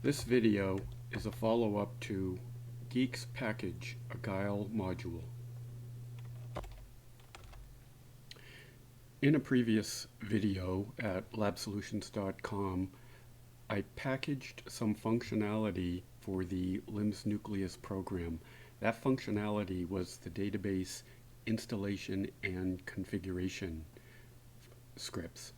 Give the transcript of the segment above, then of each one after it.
This video is a follow-up to Guix Package, a Guile module. In a previous video at labsolutions.com, I packaged some functionality for the LIMS Nucleus program. That functionality was the database installation and configuration scripts.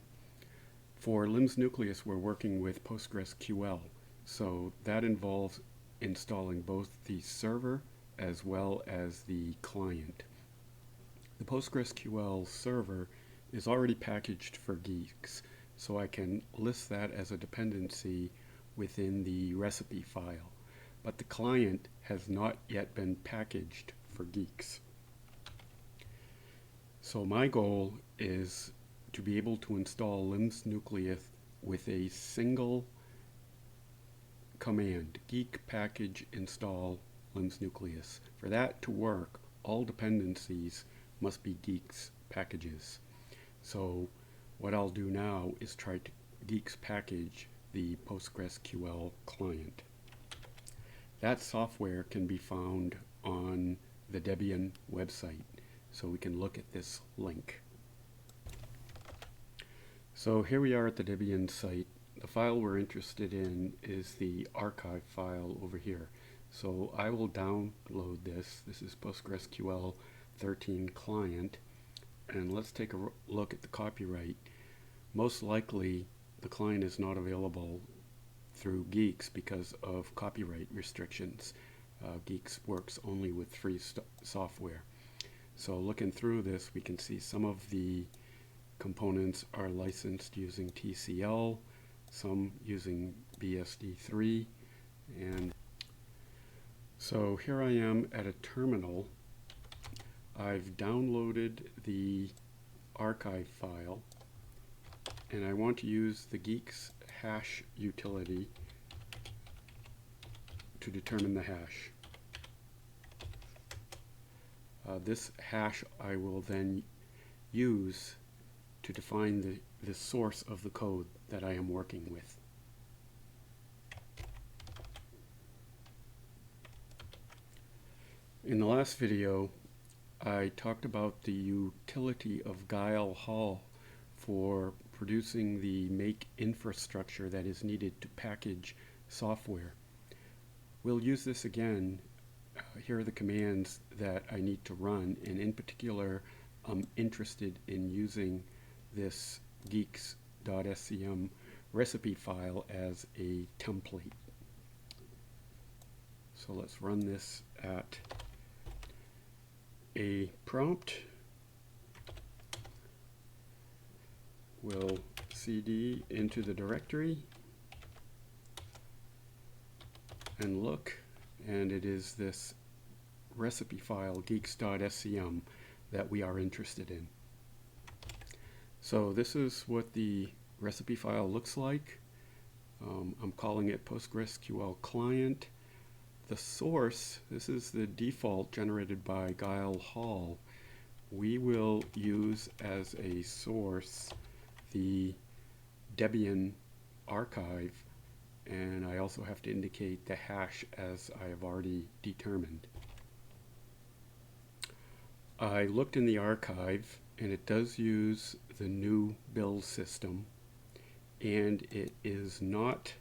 For LIMS Nucleus, we're working with PostgresQL. So that involves installing both the server as well as the client. The PostgresQL server is already packaged for Guix, so I can list that as a dependency within the recipe file. But the client has not yet been packaged for Guix. So my goal is to be able to install LIMS Nucleus with a single command, Guix Package install LIMS Nucleus. For that to work, all dependencies must be Guix packages. So what I'll do now is try to Guix package the PostgresQL client. That software can be found on the Debian website, so we can look at this link. So here we are at the Debian site. The file we're interested in is the archive file over here. So I will download this. This is PostgresQL 13 client. And let's take a look at the copyright. Most likely the client is not available through Guix because of copyright restrictions. Guix works only with free software. So looking through this, we can see some of the components are licensed using TCL, some using BSD3, and so here I am at a terminal. I've downloaded the archive file and I want to use the Guix hash utility to determine the hash. This hash I will then use to define the source of the code that I am working with. In the last video, I talked about the utility of Guile Hall for producing the make infrastructure that is needed to package software. We'll use this again. Here are the commands that I need to run, and in particular, I'm interested in using this Guix.scm recipe file as a template. So let's run this at a prompt. We'll cd into the directory and look, and it is this recipe file Guix.scm that we are interested in. So this is what the recipe file looks like. I'm calling it postgresql-client. The source, this is the default generated by Guile Hall. We will use as a source the Debian archive, and I also have to indicate the hash as I have already determined. I looked in the archive and it does use the new build system, and it is not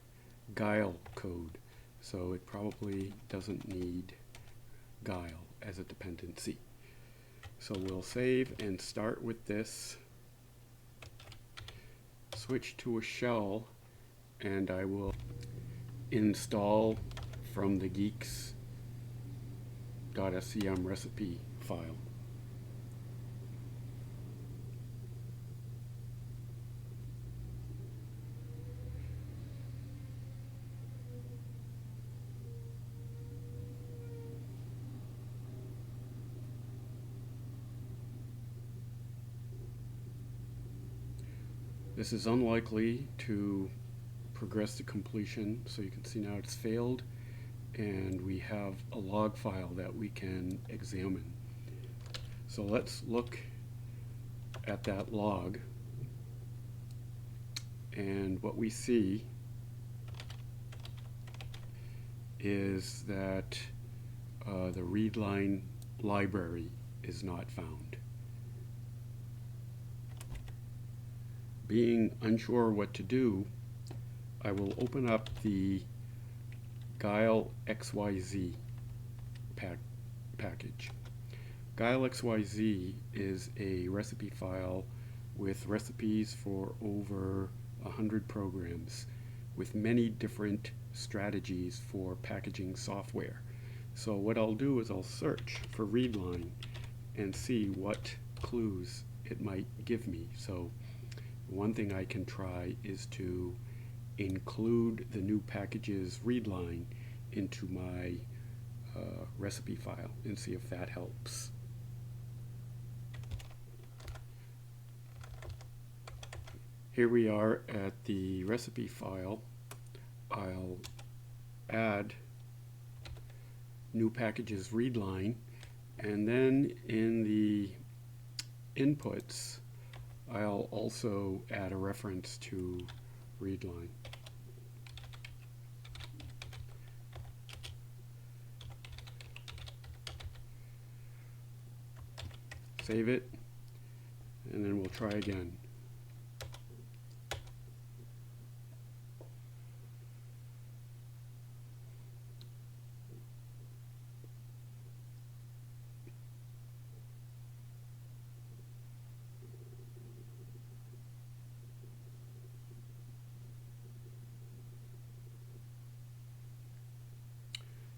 Guile code, so it probably doesn't need Guile as a dependency. So we'll save and start with this, switch to a shell, and I will install from the Guix.scm recipe file. This is unlikely to progress to completion, so you can see now it's failed, and we have a log file that we can examine. So let's look at that log, and what we see is that the readline library is not found. Being unsure what to do, I will open up the Guix package. Guix is a recipe file with recipes for over 100 programs with many different strategies for packaging software. So what I'll do is I'll search for readline and see what clues it might give me. So one thing I can try is to include the new package's readline into my recipe file and see if that helps. Here we are at the recipe file. I'll add new packages readline, and then in the inputs I'll also add a reference to readline. Save it, and then we'll try again.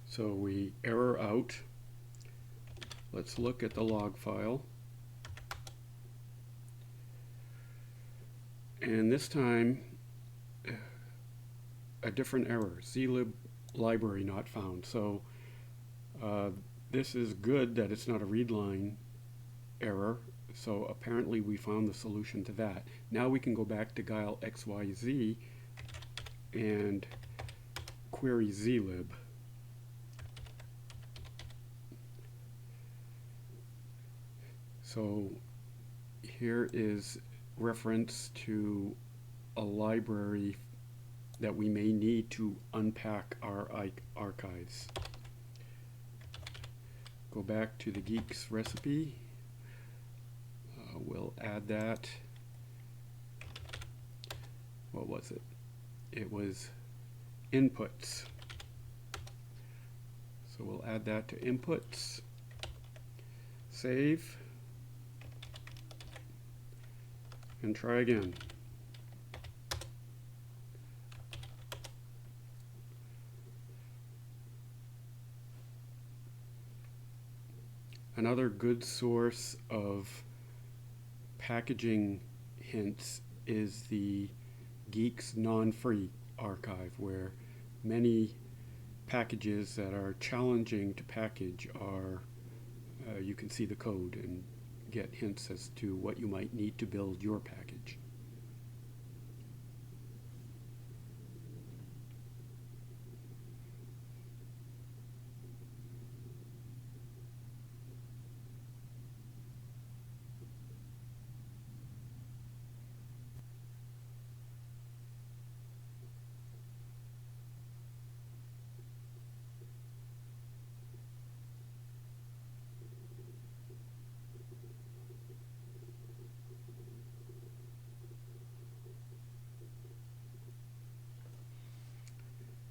So we error out. Let's look at the log file. And this time, a different error, zlib library not found. So this is good that it's not a readline error. So apparently we found the solution to that. Now we can go back to Guix and query zlib. So here is reference to a library that we may need to unpack our archives. Go back to the Guix recipe. We'll add that. What was it? It was inputs. So we'll add that to inputs. Save. And try again. Another good source of packaging hints is the Guix non-free archive, where many packages that are challenging to package are, you can see the code and get hints as to what you might need to build your package.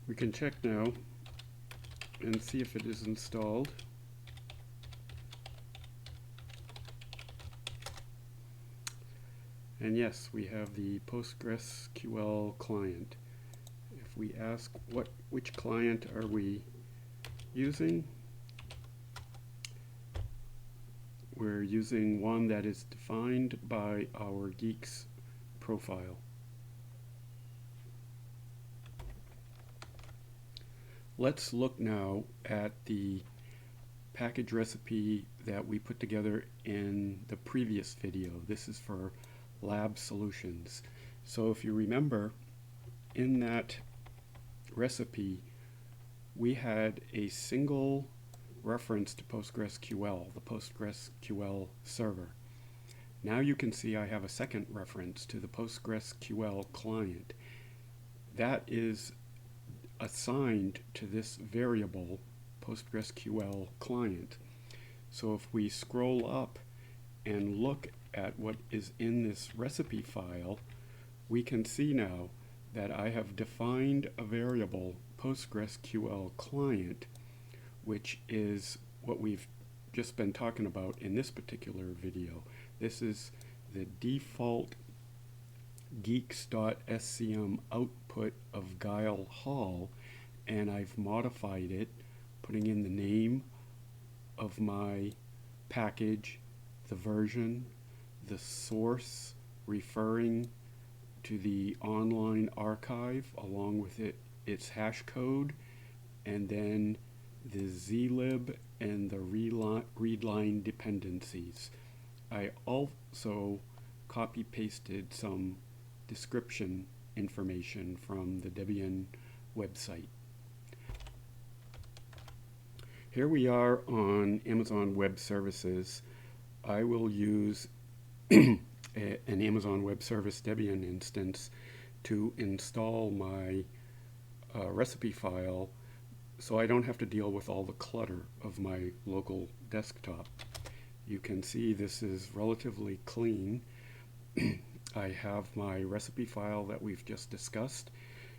We can check now and see if it is installed. And yes, we have the postgresql-client. If we ask which client are we using, we're using one that is defined by our Guix profile. Let's look now at the package recipe that we put together in the previous video. This is for lab solutions. So if you remember, in that recipe we had a single reference to PostgreSQL, the PostgreSQL server. Now you can see I have a second reference to the PostgreSQL client. That is assigned to this variable postgresql-client. So if we scroll up and look at what is in this recipe file, we can see now that I have defined a variable postgresql-client, which is what we've just been talking about in this particular video. This is the default geeks.scm output of Guile Hall, and I've modified it, putting in the name of my package, the version, the source referring to the online archive along with its hash code, and then the zlib and the readline dependencies. I also copy-pasted some description information from the Debian website. Here we are on Amazon Web Services. I will use an Amazon Web Service Debian instance to install my recipe file so I don't have to deal with all the clutter of my local desktop. You can see this is relatively clean. I have my recipe file that we've just discussed,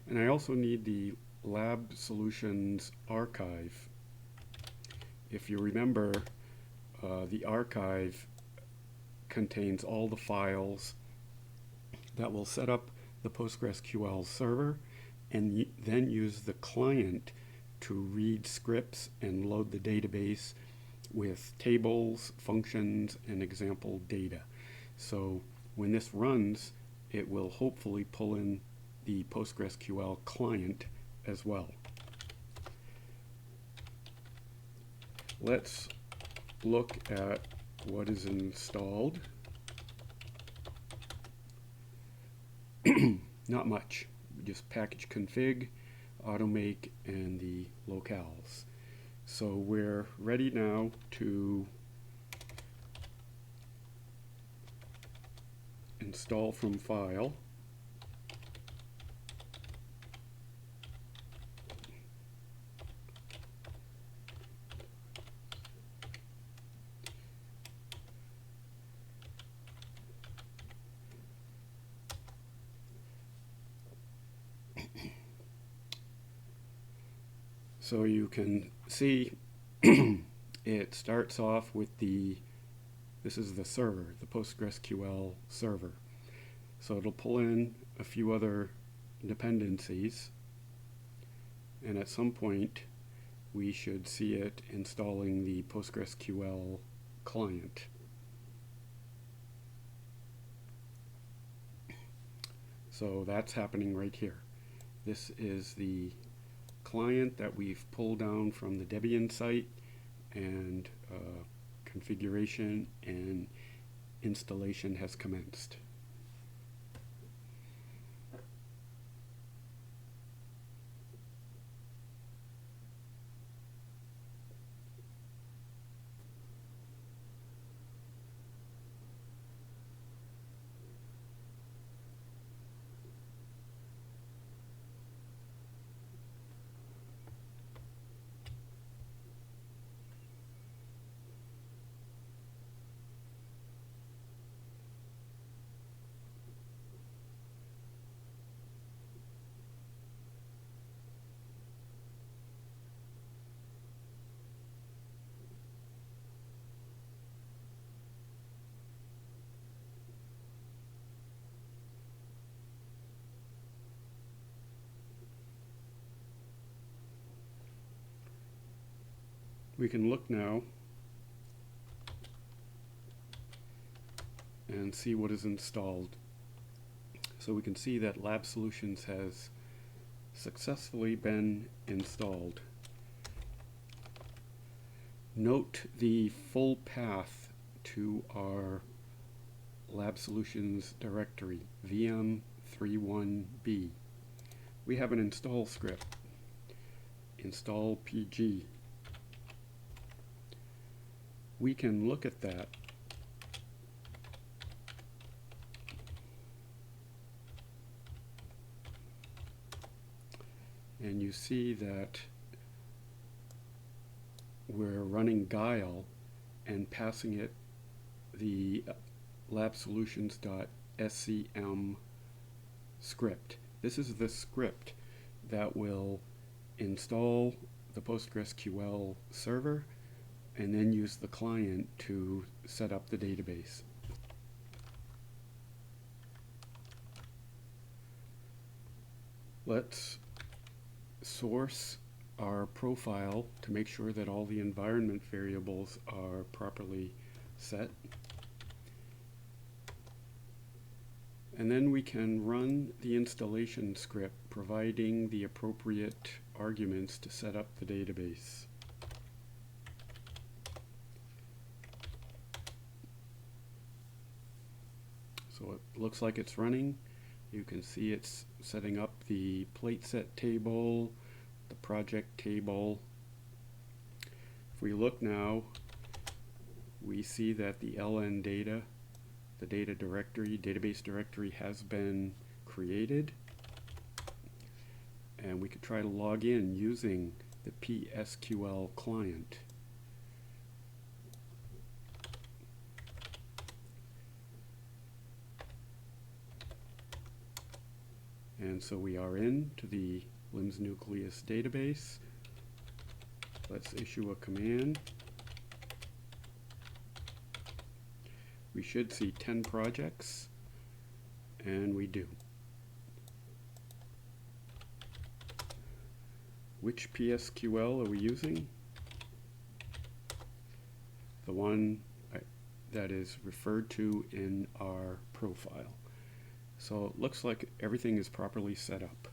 and I also need the Lab Solutions archive. If you remember, the archive contains all the files that will set up the PostgreSQL server and then use the client to read scripts and load the database with tables, functions, and example data. So when this runs, it will hopefully pull in the PostgreSQL client as well. Let's look at what is installed. Not much, just package config, automake, and the locales. So we're ready now to install from file. So you can see it starts off with this is the server, the PostgreSQL server. So it'll pull in a few other dependencies, and at some point we should see it installing the PostgreSQL client. So that's happening right here. This is the client that we've pulled down from the Debian site, and configuration and installation has commenced. We can look now and see what is installed. So we can see that Lab Solutions has successfully been installed. Note the full path to our Lab Solutions directory, VM31B. We have an install script, install PG. We can look at that and you see that we're running Guile and passing it the labsolutions.scm script. This is the script that will install the PostgreSQL server and then use the client to set up the database. Let's source our profile to make sure that all the environment variables are properly set. And then we can run the installation script, providing the appropriate arguments to set up the database. So it looks like it's running. You can see it's setting up the plate set table, the project table. If we look now, we see that the LN data, the data directory, database directory, has been created. And we could try to log in using the postgresql-client. And so we are in to the LIMS nucleus database. Let's issue a command. We should see 10 projects, and we do. Which PSQL are we using? The one that is referred to in our profile. So it looks like everything is properly set up.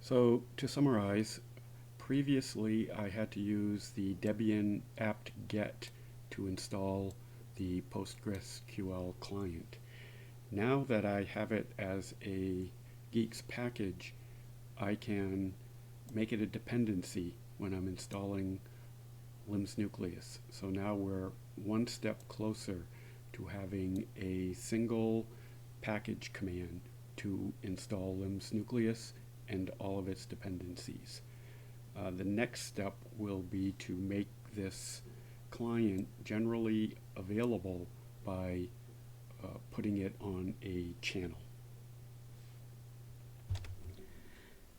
So to summarize, previously I had to use the Debian apt-get to install the PostgreSQL client. Now that I have it as a Guix package, I can make it a dependency when I'm installing LIMS nucleus. So now we're one step closer to having a single package command to install LIMS nucleus and all of its dependencies. The next step will be to make this client generally available by putting it on a channel.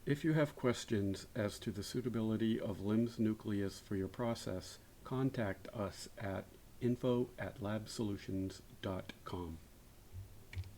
If you have questions as to the suitability of LIMS nucleus for your process, contact us at info@labsolutions.com.